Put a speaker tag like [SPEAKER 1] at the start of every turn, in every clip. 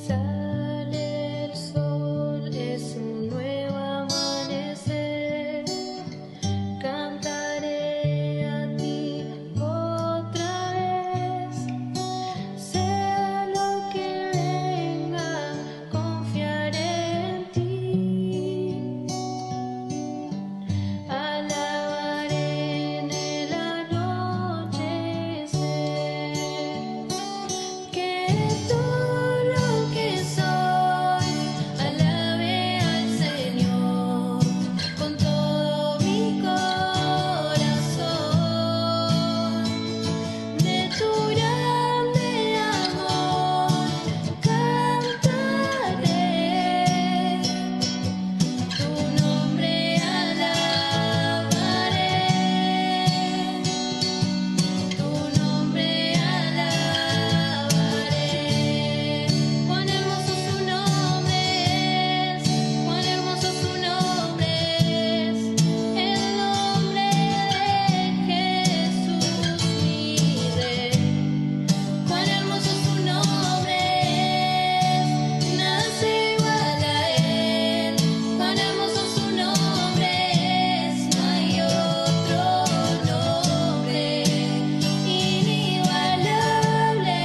[SPEAKER 1] Sale el sol, es un nuevo amanecer. Cantaré a ti otra vez. Sea lo que venga, confiaré en ti. Alabaré en el anochecer. Que todo lo que soy alabe al Señor con todo mi corazón. De tu grande amor cantaré, tu nombre alabaré, tu nombre alabaré. Cuán hermoso su nombre es, cuán hermoso su nombre es, el nombre de Jesús mi Rey. Cuán hermoso su nombre es, nada se iguala a él. Cuán hermoso su nombre es, no hay otro nombre. Inigualable,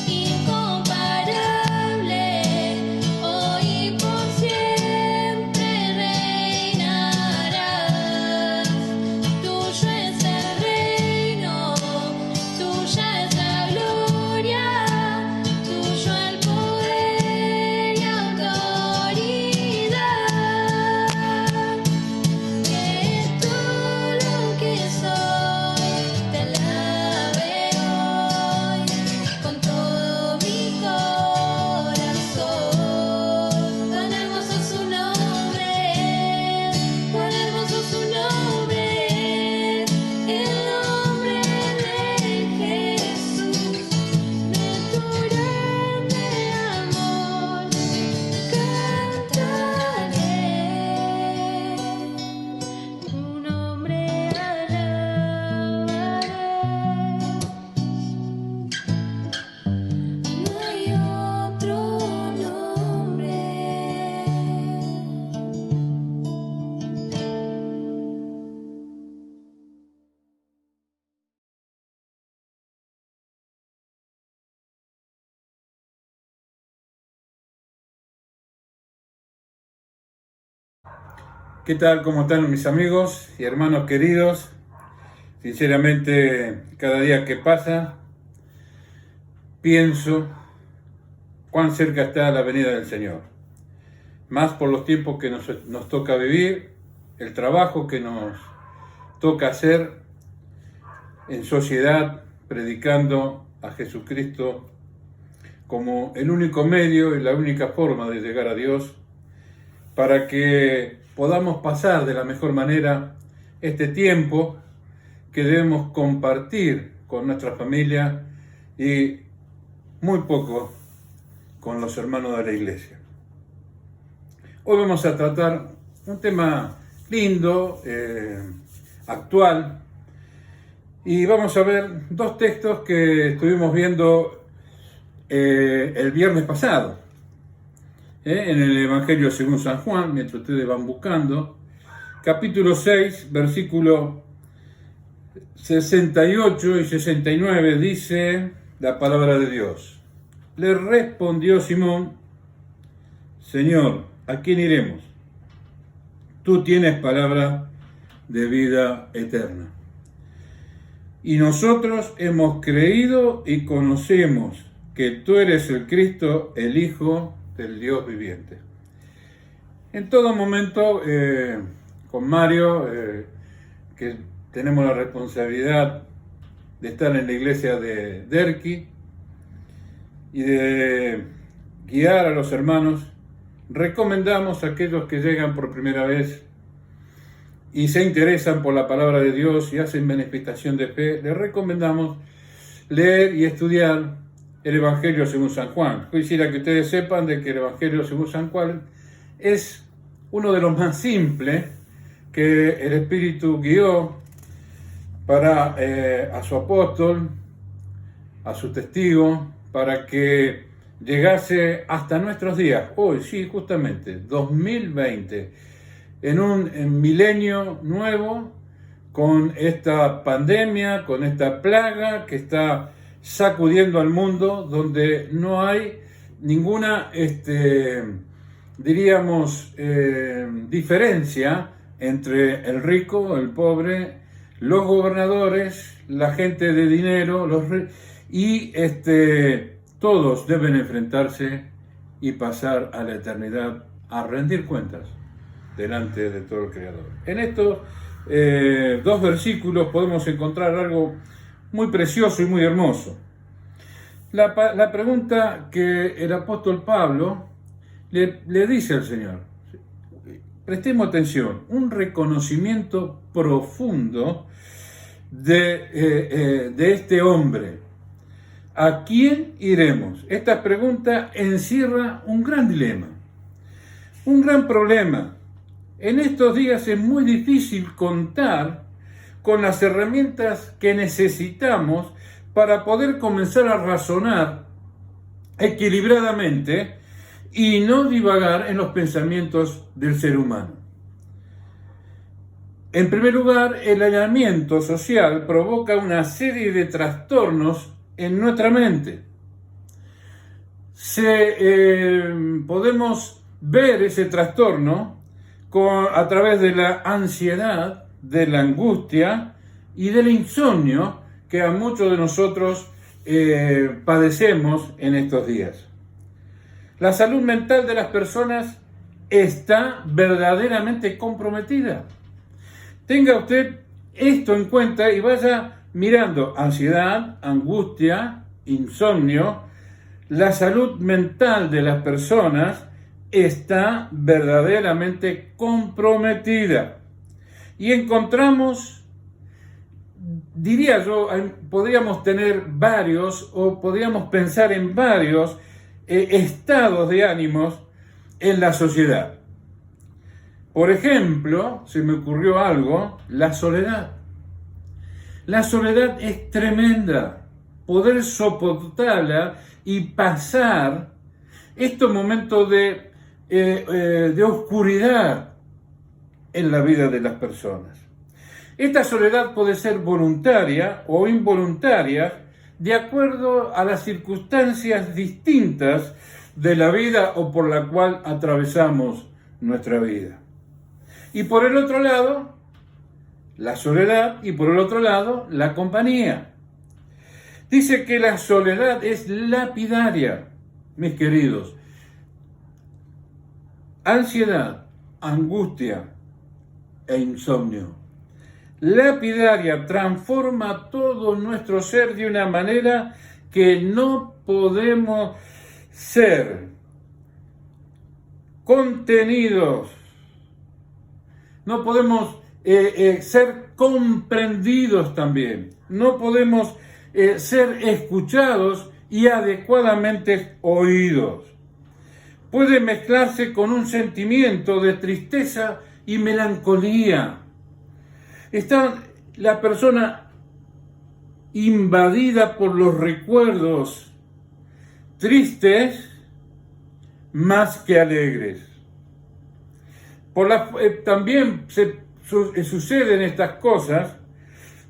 [SPEAKER 1] incomparable, hoy y por siempre reinarás. Tuyo es el reino, tuya es la gloria, tuyo el poder y autoridad. Que todo lo que soy te alabe hoy con todo mi corazón. Tan hermoso su nombre es, cuán hermoso su nombre es, el nombre de Jesús. De tu grande amor cantaré, tu nombre alabaré. No hay otro nombre.
[SPEAKER 2] ¿Qué tal? ¿Cómo están mis amigos y hermanos queridos? Sinceramente, cada día que pasa, pienso cuán cerca está la venida del Señor. Más por los tiempos que nos toca vivir, el trabajo que nos toca hacer en sociedad, predicando a Jesucristo como el único medio y la única forma de llegar a Dios, para que podamos pasar de la mejor manera este tiempo que debemos compartir con nuestra familia y muy poco con los hermanos de la iglesia. Hoy vamos a tratar un tema lindo, actual, y vamos a ver dos textos que estuvimos viendo el viernes pasado. En el Evangelio según San Juan, mientras ustedes van buscando, capítulo 6, versículo 68 y 69, dice la palabra de Dios. Le respondió Simón: Señor, ¿a quién iremos? Tú tienes palabra de vida eterna. Y nosotros hemos creído y conocemos que tú eres el Cristo, el Hijo del Dios viviente. En todo momento, con Mario, que tenemos la responsabilidad de estar en la iglesia de Derqui y de guiar a los hermanos, recomendamos a aquellos que llegan por primera vez y se interesan por la palabra de Dios y hacen manifestación de fe, les recomendamos leer y estudiar el Evangelio según San Juan. Quisiera que ustedes sepan de que el Evangelio según San Juan es uno de los más simples que el Espíritu guió para a su apóstol, a su testigo, para que llegase hasta nuestros días, hoy, sí, justamente, 2020, en milenio nuevo, con esta pandemia, con esta plaga que está sacudiendo al mundo, donde no hay ninguna, diríamos, diferencia entre el rico, el pobre, los gobernadores, la gente de dinero, y todos deben enfrentarse y pasar a la eternidad a rendir cuentas delante de todo el Creador. En estos dos versículos podemos encontrar algo muy precioso y muy hermoso. La pregunta que el apóstol Pablo le dice al Señor, prestemos atención, un reconocimiento profundo de este hombre. ¿A quién iremos? Esta pregunta encierra un gran dilema, un gran problema. En estos días es muy difícil contar con las herramientas que necesitamos para poder comenzar a razonar equilibradamente y no divagar en los pensamientos del ser humano. En primer lugar, el aislamiento social provoca una serie de trastornos en nuestra mente. Podemos ver ese trastorno a través de la ansiedad, de la angustia y del insomnio que a muchos de nosotros padecemos en estos días. La salud mental de las personas está verdaderamente comprometida. Tenga usted esto en cuenta y vaya mirando ansiedad, angustia, insomnio. La salud mental de las personas está verdaderamente comprometida. Y encontramos, diría yo, podríamos tener varios o podríamos pensar en varios estados de ánimos en la sociedad. Por ejemplo, se me ocurrió algo, la soledad. La soledad es tremenda. Poder soportarla y pasar estos momentos de oscuridad en la vida de las personas. Esta soledad puede ser voluntaria o involuntaria de acuerdo a las circunstancias distintas de la vida o por la cual atravesamos nuestra vida. Y por el otro lado, la soledad, y por el otro lado, la compañía. Dice que la soledad es lapidaria, mis queridos. Ansiedad, angustia e insomnio. Lapidaria, transforma todo nuestro ser de una manera que no podemos ser contenidos, no podemos ser comprendidos también, no podemos ser escuchados y adecuadamente oídos. Puede mezclarse con un sentimiento de tristeza y melancolía. Está la persona invadida por los recuerdos tristes más que alegres. También suceden estas cosas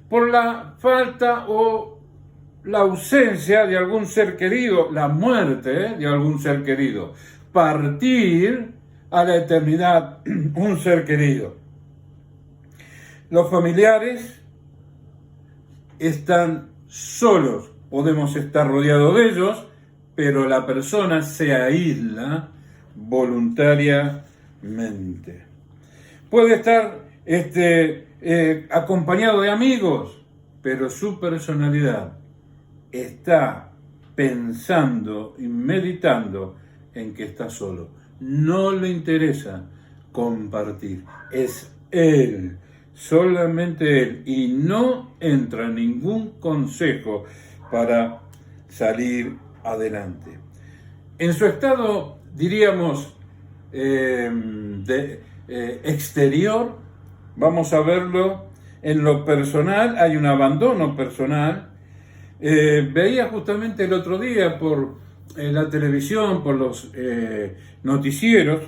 [SPEAKER 2] por la falta o la ausencia de algún ser querido, la muerte de algún ser querido, partir a la eternidad un ser querido. Los familiares están solos, podemos estar rodeados de ellos, pero la persona se aísla voluntariamente. Puede estar acompañado de amigos, pero su personalidad está pensando y meditando en que está solo. No le interesa compartir. Es él, solamente él, y no entra ningún consejo para salir adelante. En su estado, diríamos, exterior, vamos a verlo en lo personal, hay un abandono personal. Veía justamente el otro día por la televisión, por los noticieros,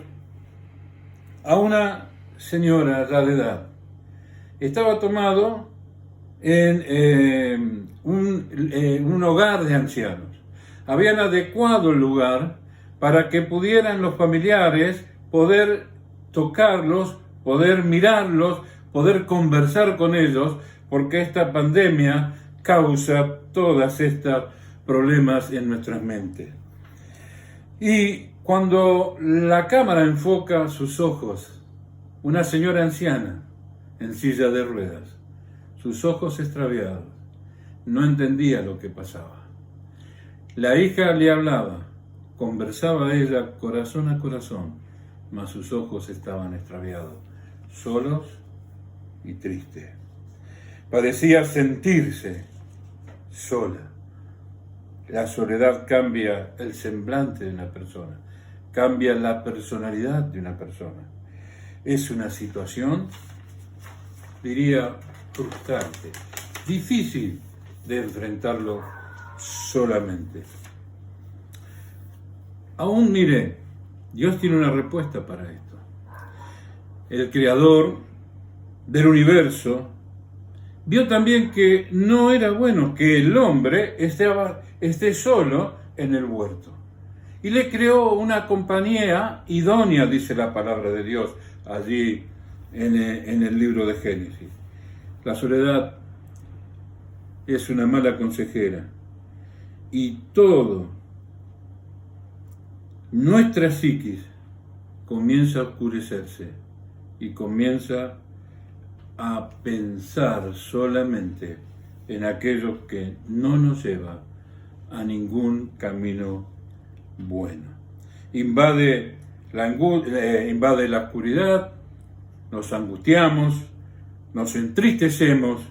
[SPEAKER 2] a una señora ya de edad. Estaba tomado en un hogar de ancianos. Habían adecuado el lugar para que pudieran los familiares poder tocarlos, poder mirarlos, poder conversar con ellos, porque esta pandemia causa todos estos problemas en nuestras mentes. Y cuando la cámara enfoca sus ojos, una señora anciana en silla de ruedas, sus ojos extraviados, no entendía lo que pasaba. La hija le hablaba, conversaba ella corazón a corazón, mas sus ojos estaban extraviados, solos y tristes. Parecía sentirse sola. La soledad cambia el semblante de una persona, cambia la personalidad de una persona. Es una situación, diría, frustrante, difícil de enfrentarlo solamente. Aún mire, Dios tiene una respuesta para esto. El creador del universo vio también que no era bueno que el hombre esté solo en el huerto. Y le creó una compañía idónea, dice la palabra de Dios allí en el libro de Génesis. La soledad es una mala consejera y todo nuestra psiquis comienza a oscurecerse y comienza a pensar solamente en aquello que no nos lleva a ningún camino bueno. Invade la oscuridad, nos angustiamos, nos entristecemos,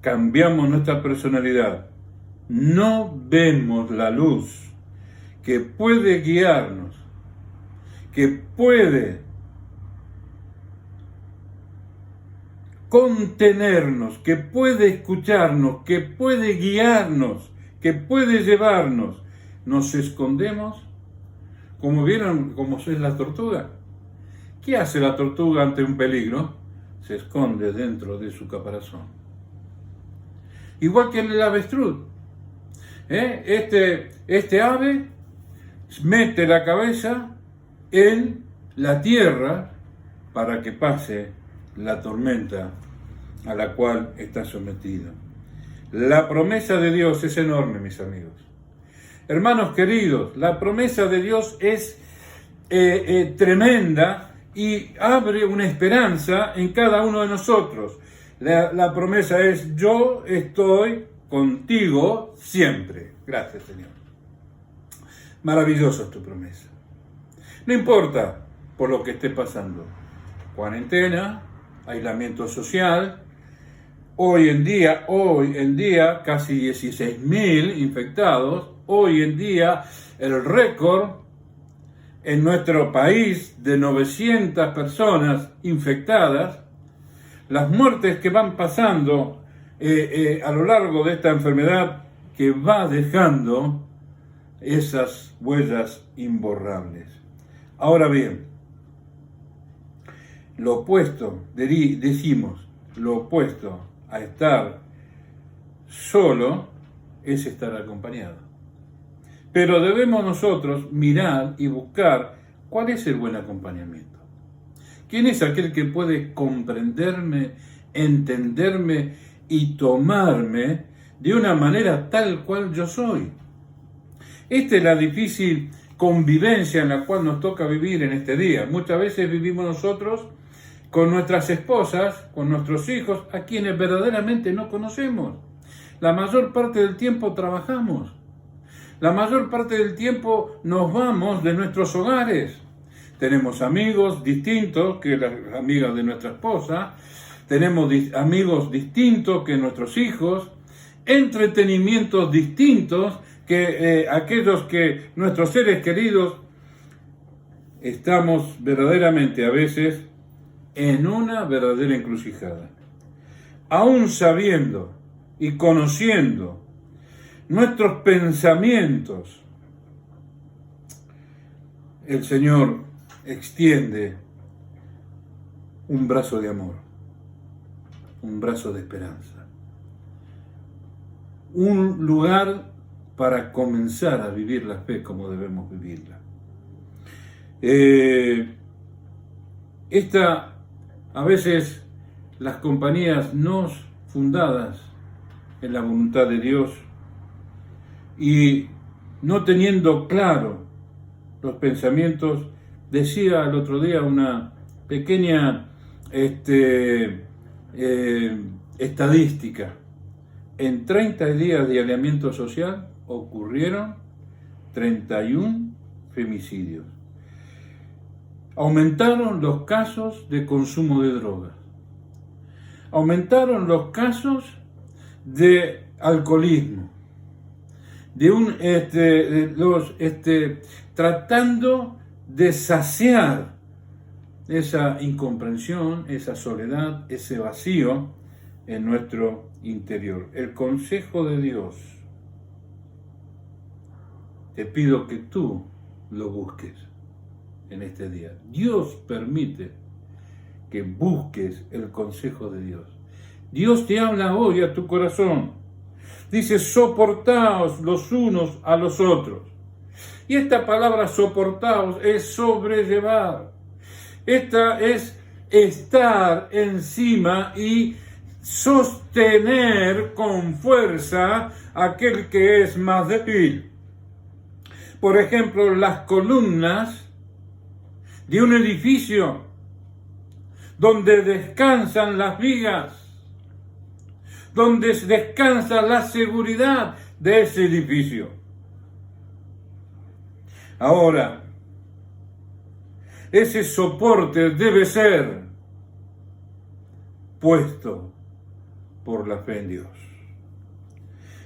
[SPEAKER 2] cambiamos nuestra personalidad, no vemos la luz que puede guiarnos, que puede contenernos, que puede escucharnos, que puede guiarnos, que puede llevarnos. Nos escondemos, como vieron cómo es la tortuga. ¿Qué hace la tortuga ante un peligro? Se esconde dentro de su caparazón. Igual que el avestruz. Este ave mete la cabeza en la tierra para que pase la tormenta a la cual está sometido. La promesa de Dios es enorme, mis amigos. Hermanos queridos, la promesa de Dios es tremenda y abre una esperanza en cada uno de nosotros. La promesa es: yo estoy contigo siempre. Gracias, Señor. Maravillosa es tu promesa. No importa por lo que esté pasando. Cuarentena, aislamiento social. Hoy en día, casi 16.000 infectados. Hoy en día, el récord en nuestro país de 900 personas infectadas. Las muertes que van pasando a lo largo de esta enfermedad que va dejando esas huellas imborrables. Ahora bien, lo opuesto, decimos, lo opuesto a estar solo es estar acompañado. Pero debemos nosotros mirar y buscar cuál es el buen acompañamiento. ¿Quién es aquel que puede comprenderme, entenderme y tomarme de una manera tal cual yo soy? Esta es la difícil convivencia en la cual nos toca vivir en este día. Muchas veces vivimos nosotros con nuestras esposas, con nuestros hijos, a quienes verdaderamente no conocemos. La mayor parte del tiempo trabajamos. La mayor parte del tiempo nos vamos de nuestros hogares. Tenemos amigos distintos que las amigas de nuestra esposa, tenemos amigos distintos que nuestros hijos, entretenimientos distintos que aquellos que nuestros seres queridos. Estamos verdaderamente a veces en una verdadera encrucijada. aún sabiendo y conociendo nuestros pensamientos, el Señor extiende un brazo de amor, un brazo de esperanza, un lugar para comenzar a vivir la fe como debemos vivirla. A veces las compañías no fundadas en la voluntad de Dios y no teniendo claro los pensamientos, decía el otro día una pequeña estadística. En 30 días de aislamiento social ocurrieron 31 femicidios. Aumentaron los casos de consumo de drogas. Aumentaron los casos de alcoholismo. Tratando de saciar esa incomprensión, esa soledad, ese vacío en nuestro interior. El consejo de Dios, te pido que tú lo busques en este día. Dios permite que busques el consejo de Dios. Dios te habla hoy a tu corazón. Dice, soportaos los unos a los otros. Y esta palabra soportaos es sobrellevar. Esta es estar encima y sostener con fuerza a aquel que es más débil. Por ejemplo, las columnas de un edificio donde descansan las vigas, donde descansa la seguridad de ese edificio. Ahora, ese soporte debe ser puesto por la fe en Dios.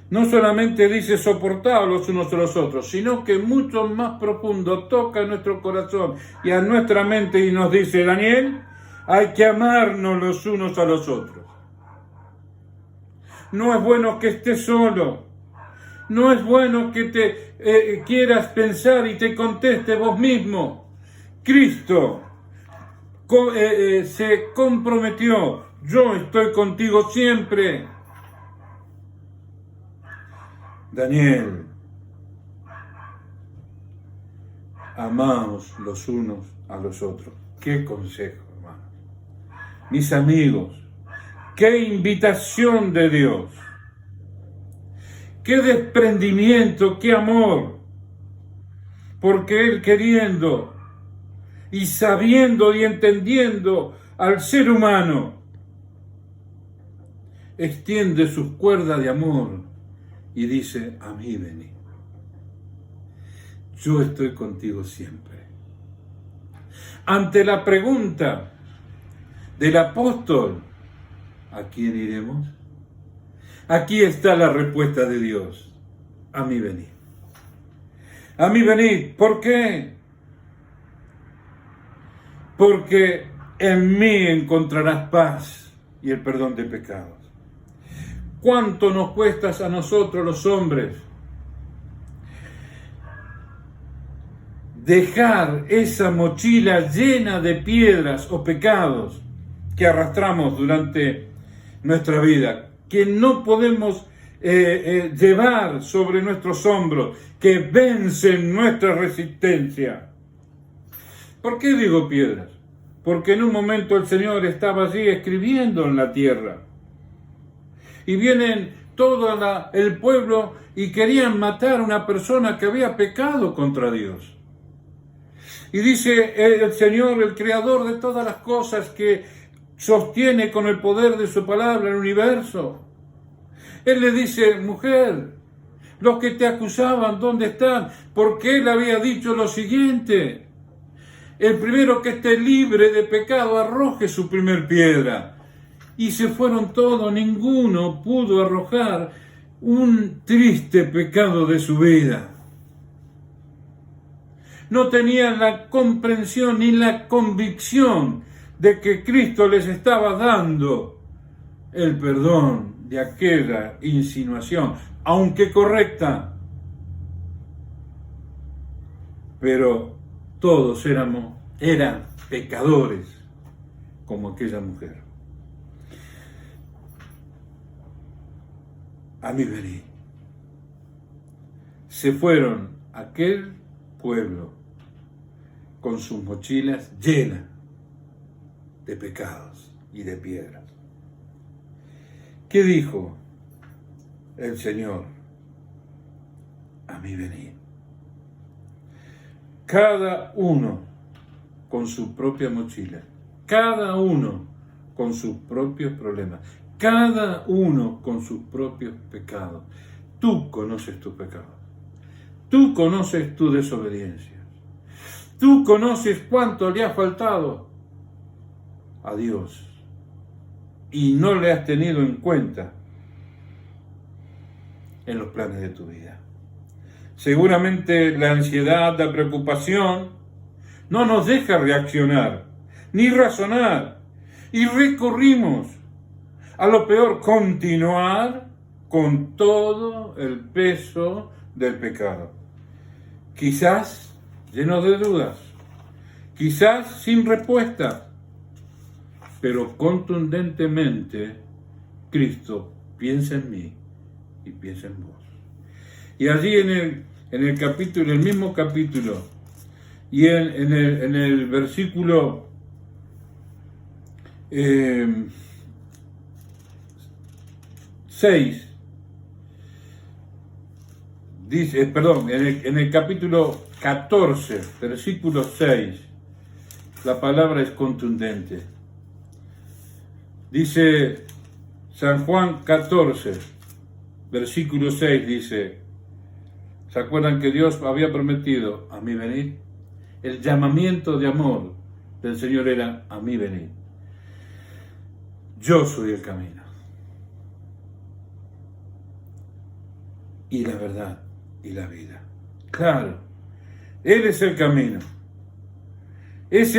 [SPEAKER 2] No solamente dice soportados los unos a los otros, sino que mucho más profundo toca nuestro corazón y a nuestra mente y nos dice, Daniel, hay que amarnos los unos a los otros. No es bueno que estés solo. No es bueno que te quieras pensar y te conteste vos mismo. Cristo se comprometió. Yo estoy contigo siempre. Daniel, amaos los unos a los otros. Qué consejo, hermanos. Mis amigos, qué invitación de Dios. Qué desprendimiento, qué amor. Porque Él queriendo y sabiendo y entendiendo al ser humano, extiende sus cuerdas de amor y dice, a mí vení. Yo estoy contigo siempre. Ante la pregunta del apóstol, ¿a quién iremos? Aquí está la respuesta de Dios. A mí venid. A mí venid. ¿Por qué? Porque en mí encontrarás paz y el perdón de pecados. ¿Cuánto nos cuesta a nosotros los hombres dejar esa mochila llena de piedras o pecados que arrastramos durante nuestra vida, que no podemos llevar sobre nuestros hombros, que vencen nuestra resistencia? ¿Por qué digo piedras? Porque en un momento el Señor estaba allí escribiendo en la tierra. Y vienen todo el pueblo y querían matar a una persona que había pecado contra Dios. Y dice el Señor, el creador de todas las cosas, que sostiene con el poder de su palabra el universo. Él le dice, mujer, los que te acusaban, ¿dónde están? Porque Él había dicho lo siguiente: el primero que esté libre de pecado arroje su primer piedra. Y se fueron todos, ninguno pudo arrojar un triste pecado de su vida. No tenían la comprensión ni la convicción de que Cristo les estaba dando el perdón de aquella insinuación, aunque correcta. Pero todos eran pecadores como aquella mujer. A mí vení. Se fueron a aquel pueblo con sus mochilas llenas de pecados y de piedras. ¿Qué dijo el Señor? A mí venid. Cada uno con su propia mochila, cada uno con sus propios problemas, cada uno con sus propios pecados. Tú conoces tus pecados, tú conoces tu desobediencia, tú conoces cuánto le ha faltado a Dios y no le has tenido en cuenta en los planes de tu vida. Seguramente la ansiedad, la preocupación no nos deja reaccionar ni razonar y recurrimos a lo peor, continuar con todo el peso del pecado. Quizás llenos de dudas, quizás sin respuesta, pero contundentemente Cristo piensa en mí y piensa en vos. Y allí en el capítulo, en el mismo capítulo, y en el versículo 6, dice, en el capítulo 14, versículo 6, la palabra es contundente. Dice San Juan 14, versículo 6, dice, ¿se acuerdan que Dios había prometido a mí venir? El llamamiento de amor del Señor era a mí venir. Yo soy el camino y la verdad y la vida. Claro, Él es el camino. Es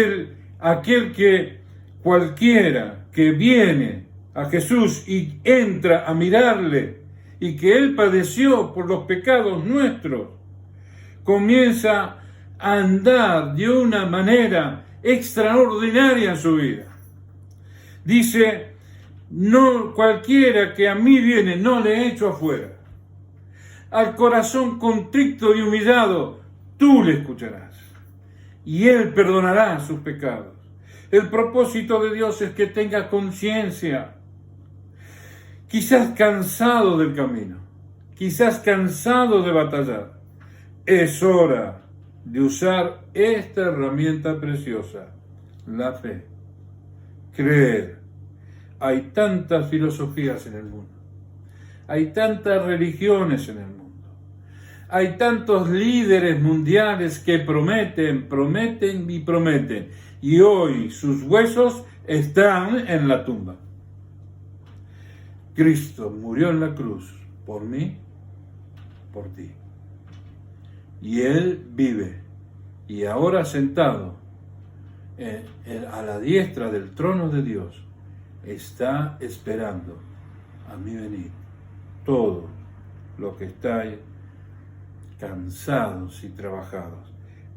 [SPEAKER 2] aquel que cualquiera que viene a Jesús y entra a mirarle y que Él padeció por los pecados nuestros, comienza a andar de una manera extraordinaria en su vida. Dice, no cualquiera que a mí viene, no le echo afuera. Al corazón contrito y humillado, tú le escucharás y Él perdonará sus pecados. El propósito de Dios es que tengas conciencia, quizás cansado del camino, quizás cansado de batallar. Es hora de usar esta herramienta preciosa, la fe. Creer. Hay tantas filosofías en el mundo, hay tantas religiones en el mundo, hay tantos líderes mundiales que prometen y prometen, y hoy sus huesos están en la tumba. Cristo murió en la cruz por mí, por ti. Y Él vive, y ahora sentado a la diestra del trono de Dios, está esperando a mí venir. Todos los que estáis cansados y trabajados.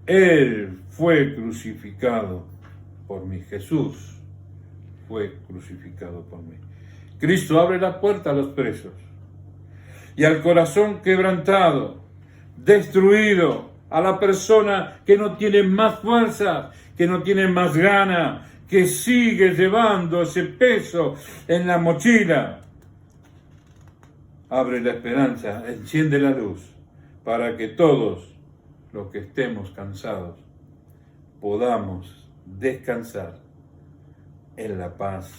[SPEAKER 2] Él fue crucificado por mí. Jesús fue crucificado por mí. Cristo abre la puerta a los presos y al corazón quebrantado, destruido, a la persona que no tiene más fuerza, que no tiene más gana, que sigue llevando ese peso en la mochila. Abre la esperanza, enciende la luz, para que todos los que estemos cansados podamos descansar en la paz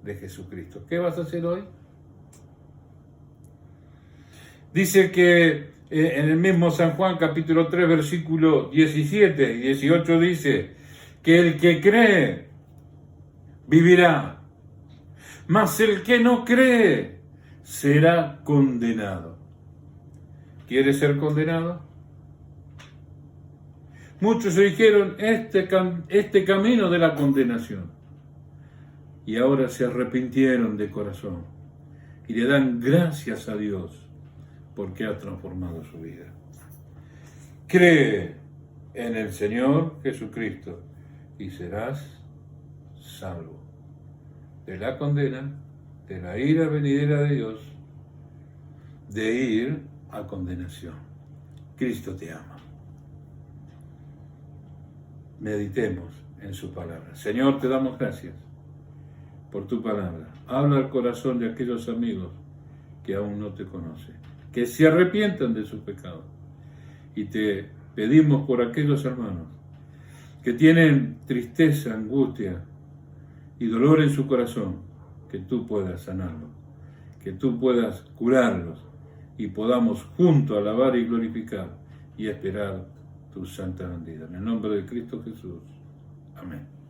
[SPEAKER 2] de Jesucristo. ¿Qué vas a hacer hoy? Dice que en el mismo San Juan capítulo 3 versículo 17 y 18 dice que el que cree vivirá, mas el que no cree será condenado. ¿Quieres ser condenado? Muchos dijeron este camino de la condenación. y ahora se arrepintieron de corazón y le dan gracias a Dios porque ha transformado su vida. Cree en el Señor Jesucristo y serás salvo de la condena, de la ira venidera de Dios, de ir a condenación. Cristo te ama. Meditemos en su palabra. Señor, te damos gracias por tu palabra. Habla al corazón de aquellos amigos que aún no te conocen, que se arrepientan de sus pecados. Y te pedimos por aquellos hermanos que tienen tristeza, angustia y dolor en su corazón, que tú puedas sanarlos, que tú puedas curarlos y podamos juntos alabar y glorificar y esperar tu santa bendita. En el nombre de Cristo Jesús. Amén.